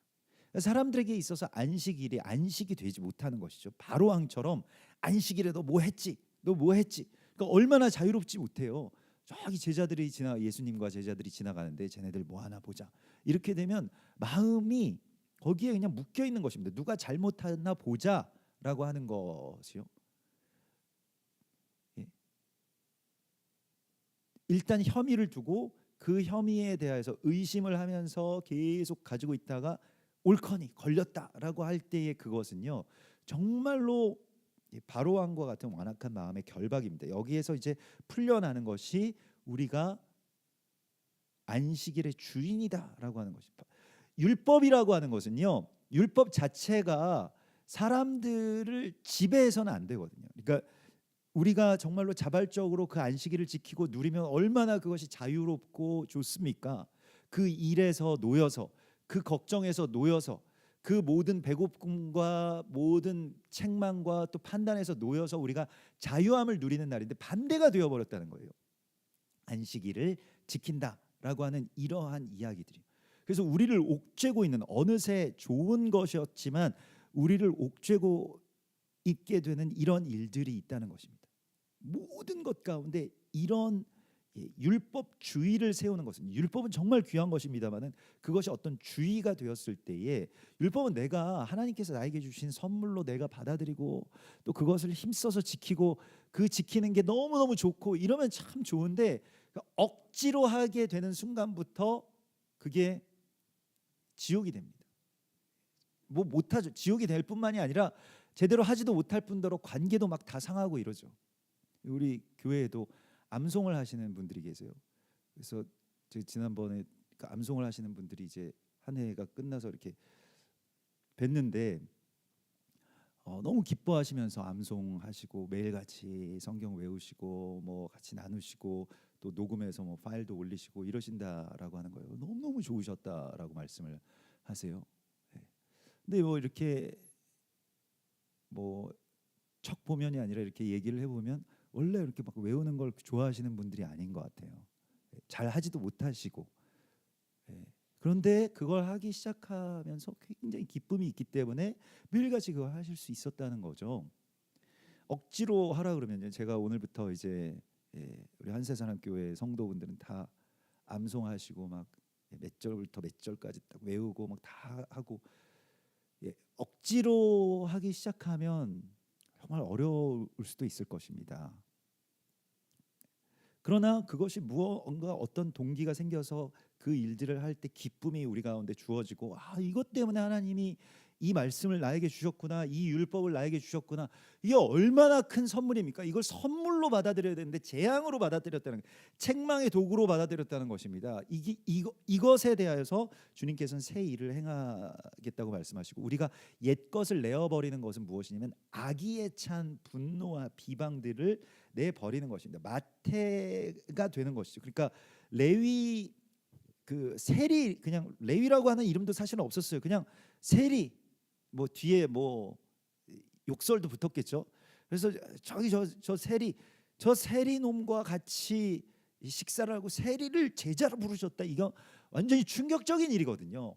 사람들에게 있어서 안식일이 안식이 되지 못하는 것이죠. 바로왕처럼 안식일에 너 뭐 했지? 너 뭐 했지? 그러니까 얼마나 자유롭지 못해요. 저기 제자들이 예수님과 제자들이 지나가는데 쟤네들 뭐 하나 보자. 이렇게 되면 마음이 거기에 그냥 묶여 있는 것입니다. 누가 잘못하나 보자라고 하는 것이요. 일단 혐의를 두고 그 혐의에 대해서 의심을 하면서 계속 가지고 있다가 옳거니 걸렸다라고 할 때의 그것은요 정말로 바로왕과 같은 완악한 마음의 결박입니다. 여기에서 이제 풀려나는 것이 우리가 안식일의 주인이다라고 하는 것입니다. 율법이라고 하는 것은요 율법 자체가 사람들을 지배해서는 안 되거든요. 그러니까 우리가 정말로 자발적으로 그 안식일을 지키고 누리면 얼마나 그것이 자유롭고 좋습니까? 그 일에서 놓여서 그 걱정에서 놓여서 그 모든 배고픔과 모든 책망과 또 판단에서 놓여서 우리가 자유함을 누리는 날인데 반대가 되어버렸다는 거예요. 안식일을 지킨다라고 하는 이러한 이야기들이. 그래서 우리를 옥죄고 있는 어느새 좋은 것이었지만 우리를 옥죄고 있게 되는 이런 일들이 있다는 것입니다. 모든 것 가운데 이런 율법주의를 세우는 것은 율법은 정말 귀한 것입니다만은 그것이 어떤 주의가 되었을 때에 율법은 내가 하나님께서 나에게 주신 선물로 내가 받아들이고 또 그것을 힘써서 지키고 그 지키는 게 너무너무 좋고 이러면 참 좋은데 억지로 하게 되는 순간부터 그게 지옥이 됩니다. 뭐 못하죠. 지옥이 될 뿐만이 아니라 제대로 하지도 못할 뿐더러 관계도 막 다 상하고 이러죠. 우리 교회에도 암송을 하시는 분들이 계세요. 그래서 지난번에 그 암송을 하시는 분들이 이제 한 해가 끝나서 이렇게 뵀는데 너무 기뻐하시면서 암송하시고 매일같이 성경 외우시고 뭐 같이 나누시고 또 녹음해서 뭐 파일도 올리시고 이러신다라고 하는 거예요. 너무너무 좋으셨다라고 말씀을 하세요. 네. 근데 뭐 이렇게 뭐 척 보면이 아니라 이렇게 얘기를 해보면 원래 이렇게 막 외우는 걸 좋아하시는 분들이 아닌 것 같아요. 잘 하지도 못하시고 그런데 그걸 하기 시작하면서 굉장히 기쁨이 있기 때문에 매일같이 그걸 하실 수 있었다는 거죠. 억지로 하라 그러면요 제가 오늘부터 이제 우리 한세사람교회 성도분들은 다 암송하시고 막 몇 절부터 몇 절까지 딱 외우고 막 다 하고 억지로 하기 시작하면 정말 어려울 수도 있을 것입니다. 그러나 그것이 무언가 어떤 동기가 생겨서 그 일들을 할 때 기쁨이 우리 가운데 주어지고 이것 때문에 하나님이 이 말씀을 나에게 주셨구나, 이 율법을 나에게 주셨구나. 이게 얼마나 큰 선물입니까? 이걸 선물로 받아들여야 되는데 재앙으로 받아들였다는 책망의 도구로 받아들였다는 것입니다. 이것에 대하여서 주님께서는 새 일을 행하겠다고 말씀하시고 우리가 옛 것을 내어버리는 것은 무엇이냐면 악의에 찬 분노와 비방들을 내버리는 것입니다. 마태가 되는 것이죠. 그러니까 레위 그 세리 그냥 레위라고 하는 이름도 사실은 없었어요. 그냥 세리 뭐 뒤에 뭐 욕설도 붙었겠죠. 그래서 저기 저 세리 놈과 같이 식사를 하고 세리를 제자로 부르셨다. 이거 완전히 충격적인 일이거든요.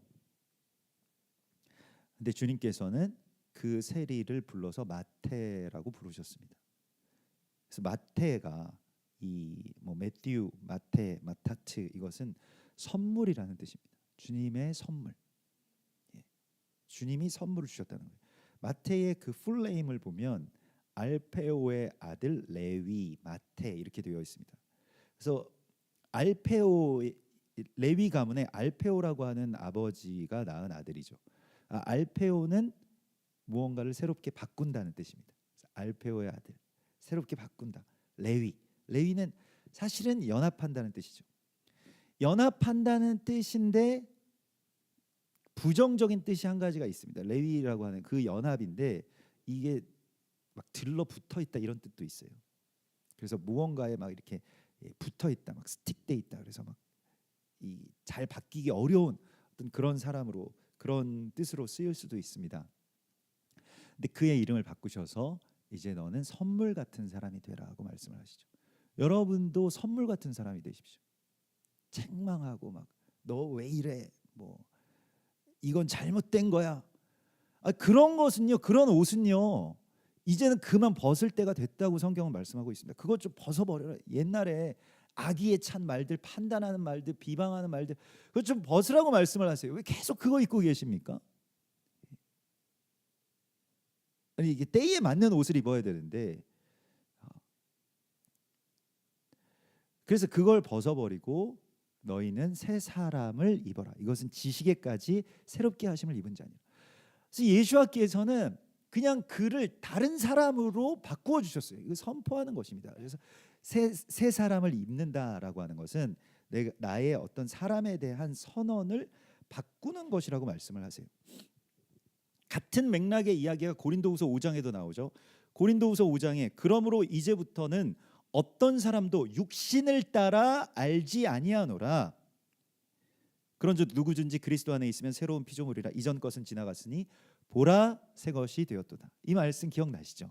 근데 주님께서는 그 세리를 불러서 마태라고 부르셨습니다. 그래서 마태가 이 뭐 매튜, 마태, 마타트 이것은 선물이라는 뜻입니다. 주님의 선물. 주님이 선물을 주셨다는 거예요. 마태의 그 풀네임을 보면 알페오의 아들 레위 마태 이렇게 되어 있습니다. 그래서 알페오 레위 가문의 알페오라고 하는 아버지가 낳은 아들이죠. 알페오는 무언가를 새롭게 바꾼다는 뜻입니다. 알페오의 아들, 새롭게 바꾼다. 레위는 사실은 연합한다는 뜻이죠. 연합한다는 뜻인데 부정적인 뜻이 한 가지가 있습니다. 레위라고 하는 그 연합인데 이게 막 들러붙어 있다 이런 뜻도 있어요. 그래서 무언가에 막 이렇게 붙어 있다, 막 스틱돼 있다. 그래서 막 이 잘 바뀌기 어려운 어떤 그런 사람으로, 그런 뜻으로 쓰일 수도 있습니다. 근데 그의 이름을 바꾸셔서 이제 너는 선물 같은 사람이 되라고 말씀을 하시죠. 여러분도 선물 같은 사람이 되십시오. 책망하고 막 너 왜 이래, 뭐 이건 잘못된 거야. 그런 것은요, 그런 옷은요, 이제는 그만 벗을 때가 됐다고 성경은 말씀하고 있습니다. 그것 좀 벗어버려라. 옛날에 악의에 찬 말들, 판단하는 말들, 비방하는 말들, 그것 좀 벗으라고 말씀을 하세요. 왜 계속 그거 입고 계십니까? 아니, 이게 때에 맞는 옷을 입어야 되는데, 그래서 그걸 벗어버리고 너희는 새 사람을 입어라. 이것은 지식에까지 새롭게 하심을 입은 자니라. 그래서 예수님께서는 그냥 그를 다른 사람으로 바꾸어 주셨어요. 이거 선포하는 것입니다. 그래서 새 사람을 입는다라고 하는 것은 나의 어떤 사람에 대한 선언을 바꾸는 것이라고 말씀을 하세요. 같은 맥락의 이야기가 고린도후서 5장에도 나오죠. 고린도후서 5장에 그러므로 이제부터는 어떤 사람도 육신을 따라 알지 아니하노라. 그런즉 누구든지 그리스도 안에 있으면 새로운 피조물이라. 이전 것은 지나갔으니 보라 새 것이 되었도다. 이 말씀 기억나시죠?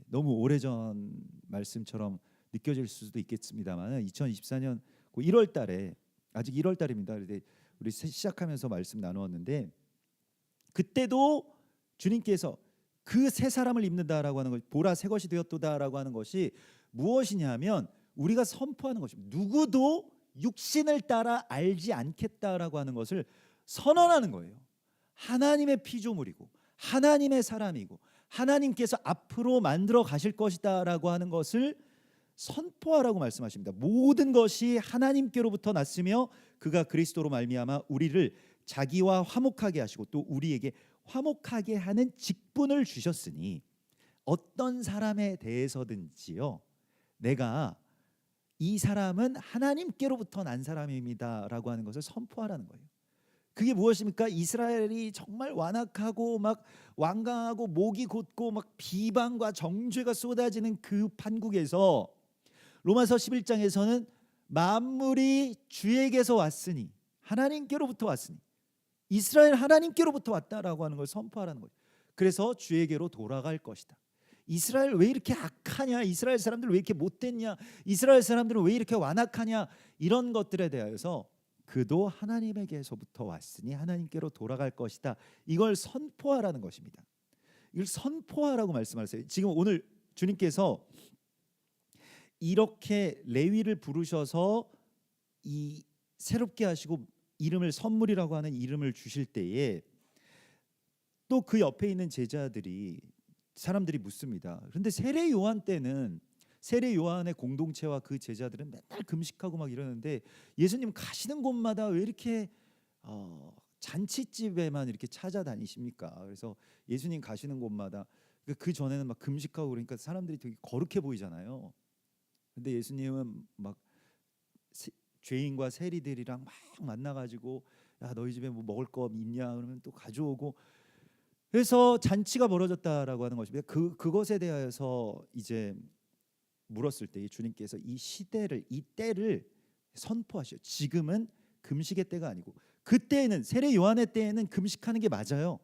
너무 오래전 말씀처럼 느껴질 수도 있겠습니다만 2024년 1월 달에, 아직 1월 달입니다. 우리 시작하면서 말씀 나누었는데 그때도 주님께서 그 새 사람을 입는다라고 하는 것, 보라 새 것이 되었도다라고 하는 것이 무엇이냐면 우리가 선포하는 것입니다. 누구도 육신을 따라 알지 않겠다라고 하는 것을 선언하는 거예요. 하나님의 피조물이고 하나님의 사람이고 하나님께서 앞으로 만들어 가실 것이다라고 하는 것을 선포하라고 말씀하십니다. 모든 것이 하나님께로부터 났으며 그가 그리스도로 말미암아 우리를 자기와 화목하게 하시고 또 우리에게 화목하게 하는 직분을 주셨으니 어떤 사람에 대해서든지요, 내가 이 사람은 하나님께로부터 난 사람입니다라고 하는 것을 선포하라는 거예요. 그게 무엇입니까? 이스라엘이 정말 완악하고 막 완강하고 목이 곧고 막 비방과 정죄가 쏟아지는 그 판국에서 로마서 11장에서는 만물이 주에게서 왔으니, 하나님께로부터 왔으니, 이스라엘 하나님께로부터 왔다라고 하는 걸 선포하라는 거예요. 그래서 주에게로 돌아갈 것이다. 이스라엘 왜 이렇게 악하냐? 이스라엘 사람들 왜 이렇게 못됐냐? 이스라엘 사람들은 왜 이렇게 완악하냐? 이런 것들에 대하여서 그도 하나님에게서부터 왔으니 하나님께로 돌아갈 것이다. 이걸 선포하라는 것입니다. 이걸 선포하라고 말씀하세요. 지금 오늘 주님께서 이렇게 레위를 부르셔서 이 새롭게 하시고 이름을 선물이라고 하는 이름을 주실 때에 또 그 옆에 있는 사람들이 묻습니다. 그런데 세례 요한 때는 세례 요한의 공동체와 그 제자들은 맨날 금식하고 막 이러는데 예수님 가시는 곳마다 왜 이렇게 잔치집에만 이렇게 찾아다니십니까? 그래서 예수님 가시는 곳마다 그 전에는 막 금식하고 그러니까 사람들이 되게 거룩해 보이잖아요. 근데 예수님은 막 죄인과 세리들이랑 막 만나가지고 야 너희 집에 뭐 먹을 거 있냐 그러면 또 가져오고 그래서 잔치가 벌어졌다라고 하는 것입니다. 그것에 대하여서 이제 물었을 때 주님께서 이 시대를, 이 때를 선포하셔. 지금은 금식의 때가 아니고 그때에는 세례 요한의 때에는 금식하는 게 맞아요.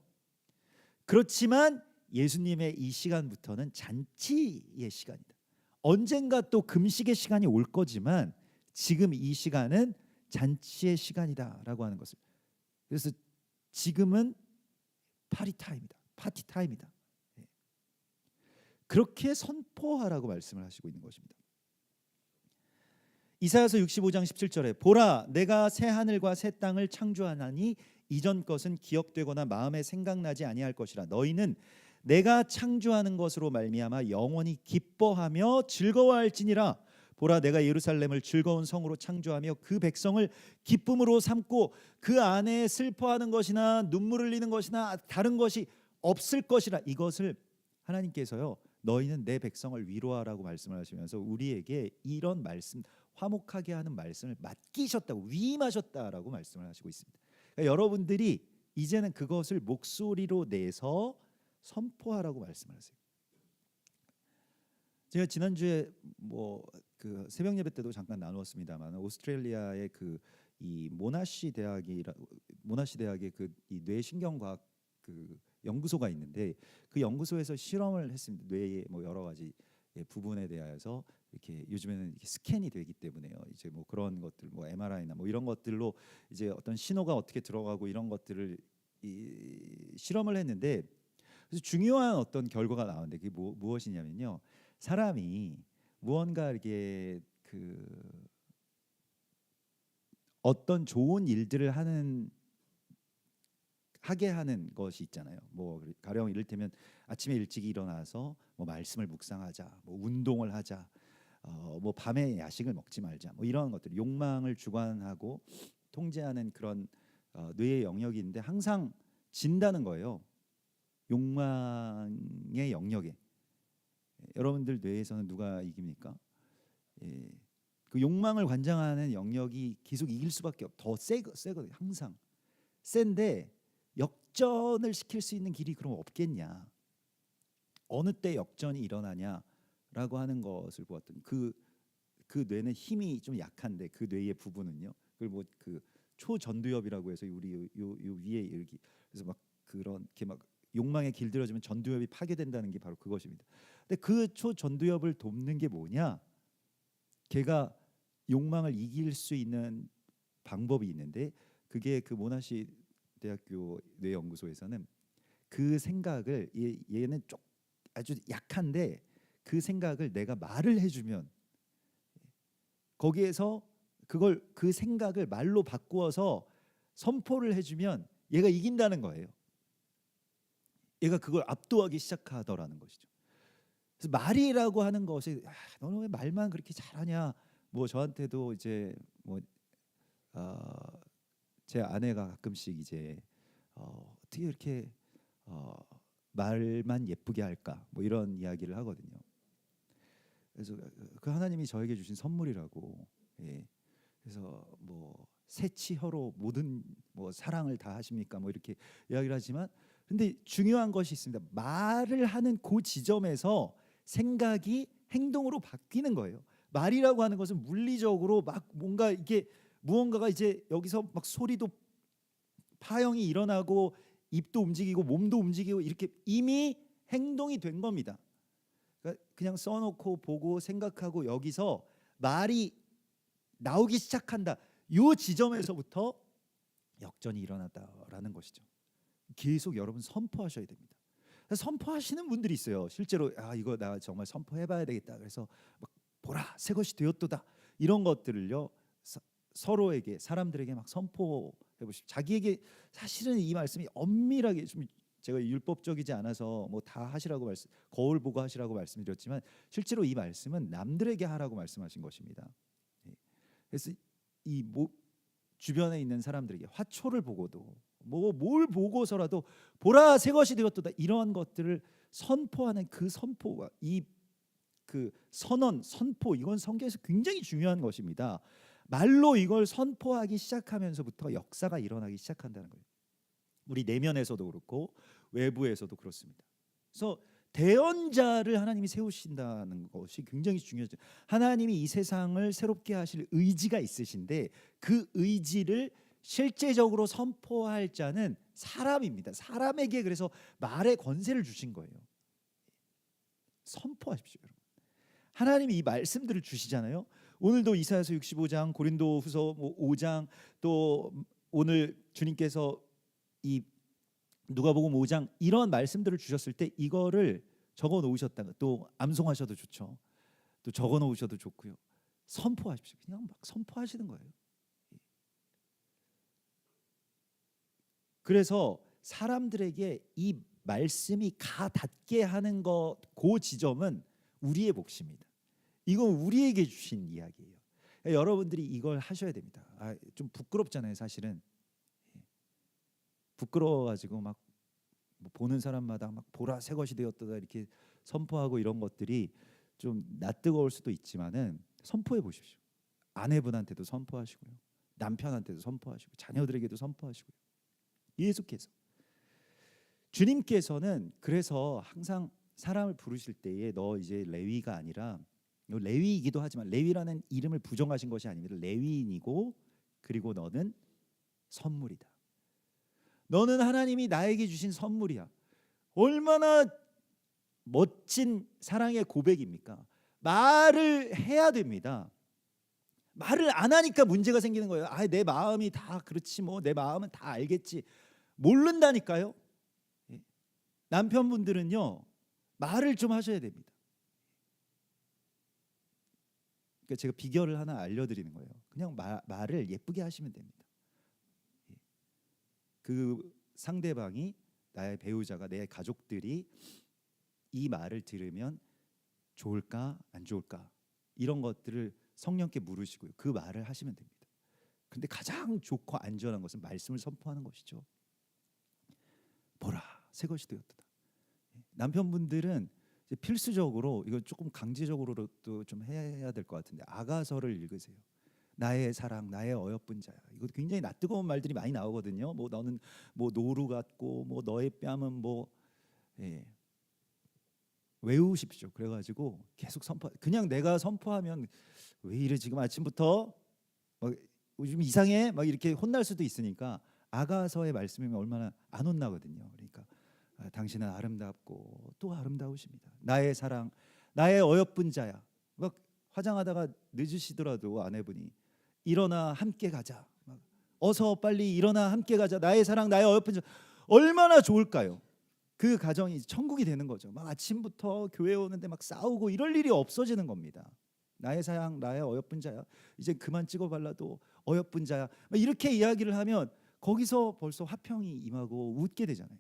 그렇지만 예수님의 이 시간부터는 잔치의 시간이다. 언젠가 또 금식의 시간이 올 거지만 지금 이 시간은 잔치의 시간이다라고 하는 것을. 그래서 지금은 파티 타임이다. 그렇게 선포하라고 말씀을 하시고 있는 것입니다. 이사야서 65장 17절에 보라 내가 새 하늘과 새 땅을 창조하나니 이전 것은 기억되거나 마음에 생각나지 아니할 것이라. 너희는 내가 창조하는 것으로 말미암아 영원히 기뻐하며 즐거워할지니라. 보라 내가 예루살렘을 즐거운 성으로 창조하며 그 백성을 기쁨으로 삼고 그 안에 슬퍼하는 것이나 눈물 흘리는 것이나 다른 것이 없을 것이라. 이것을 하나님께서요 너희는 내 백성을 위로하라고 말씀을 하시면서 우리에게 이런 말씀, 화목하게 하는 말씀을 맡기셨다고, 위임하셨다라고 말씀을 하시고 있습니다. 그러니까 여러분들이 이제는 그것을 목소리로 내서 선포하라고 말씀을 하세요. 제가 지난주에 그 새벽 예배 때도 잠깐 나누었습니다만 오스트레일리아의 그 이 모나시 대학의 그 이 뇌신경과학 그 연구소가 있는데 그 연구소에서 실험을 했습니다. 뇌의 뭐 여러 가지 부분에 대하여서 이렇게 요즘에는 이렇게 스캔이 되기 때문에요. 이제 뭐 그런 것들 뭐 MRI나 뭐 이런 것들로 이제 어떤 신호가 어떻게 들어가고 이런 것들을 실험을 했는데 그래서 중요한 어떤 결과가 나오는데 그게 무엇이냐면요. 사람이 무언가 이렇게 그 어떤 좋은 일들을 하게 하는 것이 있잖아요. 뭐 가령 이를테면 아침에 일찍 일어나서 뭐 말씀을 묵상하자, 뭐 운동을 하자, 뭐 밤에 야식을 먹지 말자, 뭐 이런 것들, 욕망을 주관하고 통제하는 그런 뇌의 영역이 있는데 항상 진다는 거예요. 욕망의 영역에 여러분들 뇌에서는 누가 이깁니까? 그 욕망을 관장하는 영역이 계속 이길 수밖에 더 세거든요. 항상 센데 역전을 시킬 수 있는 길이 그럼 없겠냐? 어느 때 역전이 일어나냐라고 하는 것을 보았더니 그 뇌는 힘이 좀 약한데 그 뇌의 부분은요. 그걸 뭐 그 초전두엽이라고 해서 우리 요 위에 이렇게 그래서 막 그렇게 막 욕망에 길들여지면 전두엽이 파괴된다는 게 바로 그것입니다. 근데 그 초전두엽을 돕는 게 뭐냐? 걔가 욕망을 이길 수 있는 방법이 있는데 그게 그 모나시 대학교 뇌연구소에서는 그 생각을 얘는 아주 약한데 그 생각을 내가 말을 해주면 거기에서 그 생각을 말로 바꾸어서 선포를 해주면 얘가 이긴다는 거예요. 얘가 그걸 압도하기 시작하더라는 것이죠. 그래서 말이라고 하는 것이 너는 왜 말만 그렇게 잘하냐? 뭐 저한테도 이제 뭐 제 아내가 가끔씩 이제 어떻게 이렇게 말만 예쁘게 할까? 뭐 이런 이야기를 하거든요. 그래서 그 하나님이 저에게 주신 선물이라고. 예. 그래서 뭐 새치혀로 모든 뭐 사랑을 다 하십니까? 뭐 이렇게 이야기를 하지만 근데 중요한 것이 있습니다. 말을 하는 그 지점에서 생각이 행동으로 바뀌는 거예요. 말이라고 하는 것은 물리적으로 막 뭔가 이게 무언가가 이제 여기서 막 소리도 파형이 일어나고 입도 움직이고 몸도 움직이고 이렇게 이미 행동이 된 겁니다. 그러니까 그냥 써놓고 보고 생각하고 여기서 말이 나오기 시작한다. 이 지점에서부터 역전이 일어났다라는 것이죠. 계속 여러분 선포하셔야 됩니다. 선포하시는 분들이 있어요. 실제로 이거 나 정말 선포해봐야 되겠다. 그래서 막 보라 새 것이 되었도다 이런 것들을요 서로에게 사람들에게 막 선포해 보십시오. 자기에게 사실은 이 말씀이 엄밀하게 좀 제가 율법적이지 않아서 뭐 다 하시라고 거울 보고 하시라고 말씀드렸지만 실제로 이 말씀은 남들에게 하라고 말씀하신 것입니다. 그래서 주변에 있는 사람들에게 화초를 보고도 뭘 보고서라도 보라 새 것이 되었도다 이러한 것들을 선포하는 그 선포가 그 선언 선포 이건 성경에서 굉장히 중요한 것입니다. 말로 이걸 선포하기 시작하면서부터 역사가 일어나기 시작한다는 거예요. 우리 내면에서도 그렇고 외부에서도 그렇습니다. 그래서 대언자를 하나님이 세우신다는 것이 굉장히 중요하죠. 하나님이 이 세상을 새롭게 하실 의지가 있으신데 그 의지를 실제적으로 선포할 자는 사람입니다. 사람에게 그래서 말의 권세를 주신 거예요. 선포하십시오, 여러분. 하나님이 이 말씀들을 주시잖아요. 오늘도 이사야서 65장, 고린도후서 5장, 또 오늘 주님께서 이 누가복음 5장 이런 말씀들을 주셨을 때 이거를 적어 놓으셨다가 또 암송하셔도 좋죠. 또 적어 놓으셔도 좋고요. 선포하십시오. 그냥 막 선포하시는 거예요. 그래서 사람들에게 이 말씀이 가 닿게 하는 것, 그 지점은 우리의 몫입니다. 이건 우리에게 주신 이야기예요. 여러분들이 이걸 하셔야 됩니다. 좀 부끄럽잖아요, 사실은. 부끄러워가지고 막 보는 사람마다 막 보라 새 것이 되었다 이렇게 선포하고 이런 것들이 좀 낯뜨거울 수도 있지만은 선포해 보십시오. 아내분한테도 선포하시고요, 남편한테도 선포하시고, 자녀들에게도 선포하시고요. 예수께서, 주님께서는 그래서 항상 사람을 부르실 때에 너 이제 레위가 아니라, 레위이기도 하지만 레위라는 이름을 부정하신 것이 아닙니다. 레위인이고 그리고 너는 선물이다. 너는 하나님이 나에게 주신 선물이야. 얼마나 멋진 사랑의 고백입니까? 말을 해야 됩니다. 말을 안 하니까 문제가 생기는 거예요. 내 마음이 다 그렇지 뭐, 내 마음은 다 알겠지. 모른다니까요. 남편분들은요, 말을 좀 하셔야 됩니다. 그러니까 제가 비결을 하나 알려드리는 거예요. 그냥 말을 예쁘게 하시면 됩니다. 그 상대방이, 나의 배우자가, 내 가족들이 이 말을 들으면 좋을까 안 좋을까, 이런 것들을 성령께 물으시고요, 그 말을 하시면 됩니다. 근데 가장 좋고 안전한 것은 말씀을 선포하는 것이죠. 보라 새 것이 되었다. 남편분들은 이제 필수적으로, 이거 조금 강제적으로도 좀 해야 될 것 같은데, 아가서를 읽으세요. 나의 사랑, 나의 어여쁜 자야. 이거 굉장히 낯뜨거운 말들이 많이 나오거든요. 뭐 너는 뭐 노루 같고, 뭐 너의 뺨은 뭐, 외우십시오. 그래가지고 계속 선포. 그냥 내가 선포하면 왜 이래 지금 아침부터 막 요즘 이상해 막 이렇게 혼날 수도 있으니까, 아가서의 말씀이면 얼마나 안 혼나거든요. 그러니까 당신은 아름답고 또 아름다우십니다. 나의 사랑, 나의 어여쁜 자야. 막 화장하다가 늦으시더라도 아내분이 일어나 함께 가자. 막 어서 빨리 일어나 함께 가자. 나의 사랑, 나의 어여쁜 자. 얼마나 좋을까요? 그 가정이 천국이 되는 거죠. 막 아침부터 교회 오는데 막 싸우고 이럴 일이 없어지는 겁니다. 나의 사랑, 나의 어여쁜 자야. 이제 그만 찍어 발라도 어여쁜 자야. 막 이렇게 이야기를 하면 거기서 벌써 화평이 임하고 웃게 되잖아요.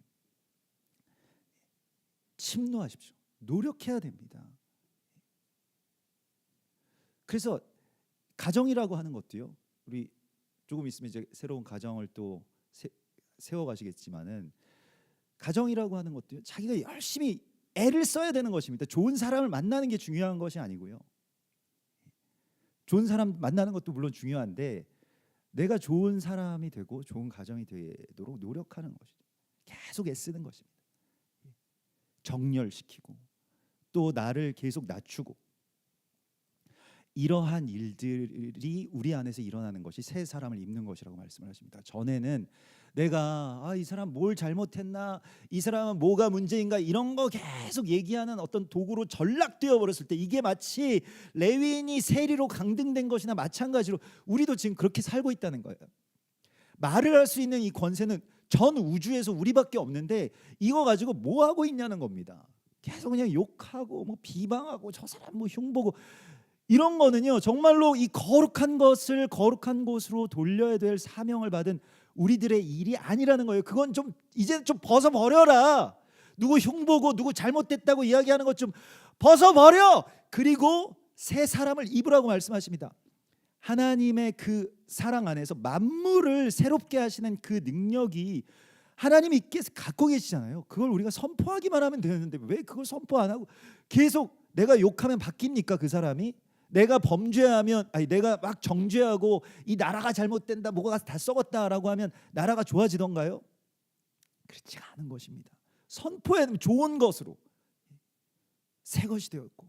침노하십시오. 노력해야 됩니다. 그래서 가정이라고 하는 것도요, 우리 조금 있으면 이제 새로운 가정을 또 세워가시겠지만은, 가정이라고 하는 것도요, 자기가 열심히 애를 써야 되는 것입니다. 좋은 사람을 만나는 게 중요한 것이 아니고요. 좋은 사람 만나는 것도 물론 중요한데, 내가 좋은 사람이 되고 좋은 가정이 되도록 노력하는 것이죠. 계속 애쓰는 것입니다. 정렬시키고 또 나를 계속 낮추고, 이러한 일들이 우리 안에서 일어나는 것이 새 사람을 입는 것이라고 말씀을 하십니다. 전에는 내가 이 사람 뭘 잘못했나, 이 사람은 뭐가 문제인가, 이런 거 계속 얘기하는 어떤 도구로 전락되어 버렸을 때, 이게 마치 레위인이 세리로 강등된 것이나 마찬가지로 우리도 지금 그렇게 살고 있다는 거예요. 말을 할 수 있는 이 권세는 전 우주에서 우리밖에 없는데, 이거 가지고 뭐 하고 있냐는 겁니다. 계속 그냥 욕하고 뭐 비방하고 저 사람 뭐 흉보고, 이런 거는요, 정말로 이 거룩한 것을 거룩한 곳으로 돌려야 될 사명을 받은 우리들의 일이 아니라는 거예요. 그건 좀 이제 좀 벗어버려라. 누구 흉보고 누구 잘못됐다고 이야기하는 것 좀 벗어버려. 그리고 새 사람을 입으라고 말씀하십니다. 하나님의 그 사랑 안에서 만물을 새롭게 하시는 그 능력이 하나님이 갖고 계시잖아요. 그걸 우리가 선포하기만 하면 되는데 왜 그걸 선포 안 하고 계속, 내가 욕하면 바뀝니까 그 사람이? 내가 범죄하면, 내가 막 정죄하고 이 나라가 잘못된다, 뭐가 다 썩었다라고 하면 나라가 좋아지던가요? 그렇지 않은 것입니다. 선포해 좋은 것으로 새 것이 되었고,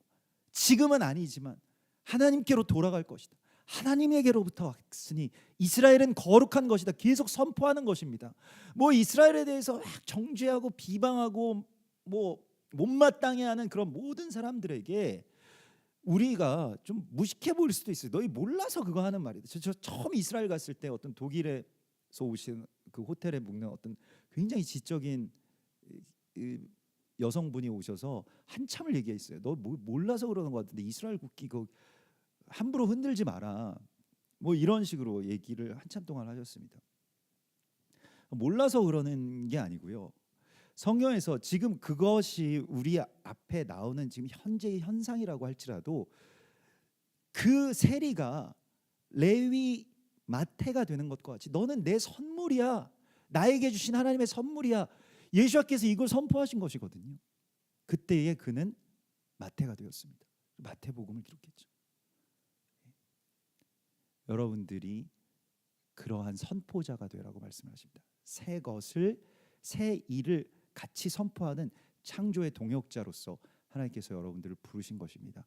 지금은 아니지만 하나님께로 돌아갈 것이다. 하나님에게로부터 왔으니 이스라엘은 거룩한 것이다. 계속 선포하는 것입니다. 뭐 이스라엘에 대해서 막 정죄하고 비방하고 뭐 못마땅해 하는 그런 모든 사람들에게 우리가 좀 무식해 보일 수도 있어요. 너희 몰라서 그거 하는 말이다. 저 처음 이스라엘 갔을 때 어떤 독일에서 오신 그 호텔에 묵는 어떤 굉장히 지적인 여성분이 오셔서 한참을 얘기했어요. 너 몰라서 그러는 것 같은데 이스라엘 국기 그 함부로 흔들지 마라. 뭐 이런 식으로 얘기를 한참 동안 하셨습니다. 몰라서 그러는 게 아니고요. 성경에서 지금 그것이 우리 앞에 나오는 지금 현재의 현상이라고 할지라도 그 세리가 레위 마태가 되는 것과 같이 너는 내 선물이야. 나에게 주신 하나님의 선물이야. 예수님께서 이걸 선포하신 것이거든요. 그때에 그는 마태가 되었습니다. 마태복음을 기록했죠. 여러분들이 그러한 선포자가 되라고 말씀하십니다. 새 것을, 새 일을 같이 선포하는 창조의 동역자로서 하나님께서 여러분들을 부르신 것입니다.